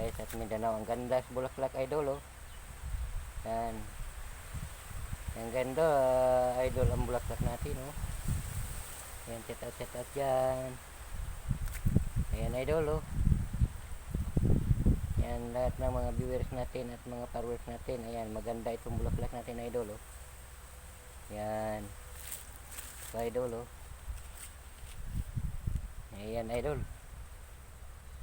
tayo sa Mindanao. Ang ganda sa Bulaklak, idol, oh. Yan. Ang ganda, idol, ang Bulaklak natin, oh. Yan, set out dyan. Ayan, idol, oh. Yan, lahat ng mga viewers natin at mga followers natin. Ayan, maganda itong Bulaklak natin, idol, oh. Yan. So, idol, oh. Ayan, idol.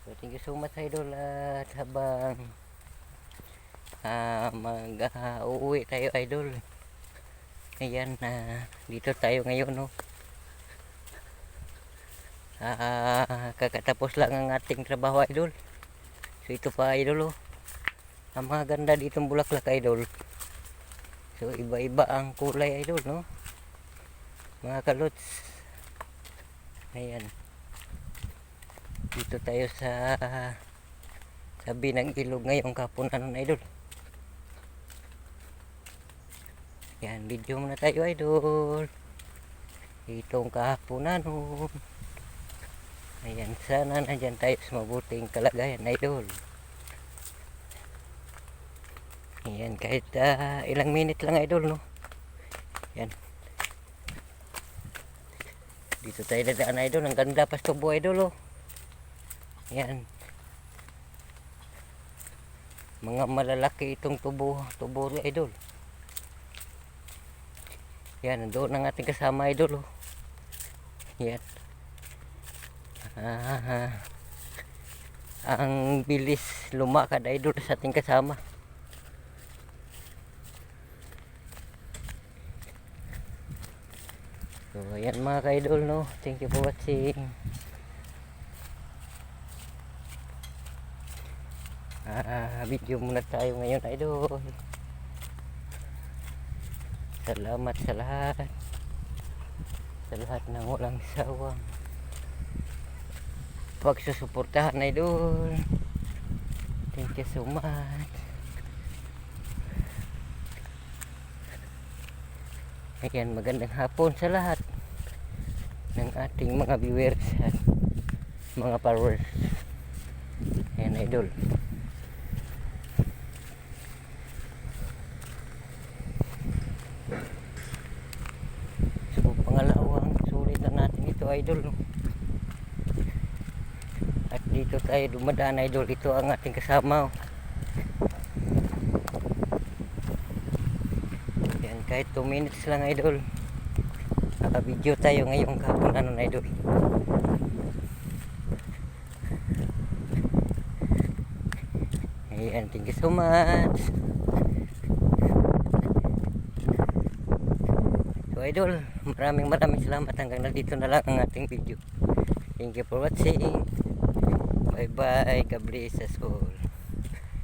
So, thank you so much, idol. At habang mag-uuwi tayo, idol. Ayan, dito tayo ngayon, no. Kakatapos lang ang ating trabaho, idol. So, ito pa, idol, oh. Ang mga ganda ditong Bulaklak, idol. So, iba-iba ang kulay, idol, no. Mga kalots. Ayan. Dito tayo sa sabi ng ilog ngayong kapunan, idol. Yan, video muna tayo, idol. Itong kapunan, oh. Ayan, sana nandyan tayo sa mabuting kalagayan, idol. Ayan, kahit ilang minute lang, idol, no. Yan. Dito tayo dadaan, idol. Ang ganda pa tubo, idol, oh. Yan. Mga malalaki itong tubo, idol. Yan, doon ang ating kasama, idol, oh. Yan. Ang bilis lumakad, idol, sa ating kasama. So, ayan mga ka-idol, no. Thank you for watching. Video muna tayo ngayon, idol. Salamat sa lahat ng walang sawang pagsusuportahan, idol. Thank you so much. Ayan, magandang hapon sa lahat ng ating mga viewers at mga followers. Ayan, idol. So, pangalawang sulit na natin ito, idol. At dito tayo dumadaan, idol. Ito ang ating kasama, oh. Yan, kahit 2 minutes lang, idol. Naka-video tayo ngayong kapunan, idol. Ayan, thank you so much. So, idol, maraming salamat. Hanggang na dito na lang ang ating video. Thank you for watching. Bye bye. God bless us all.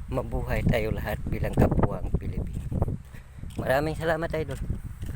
Mabuhay tayo lahat bilang kapuang Pilipino. Maraming salamat, idol.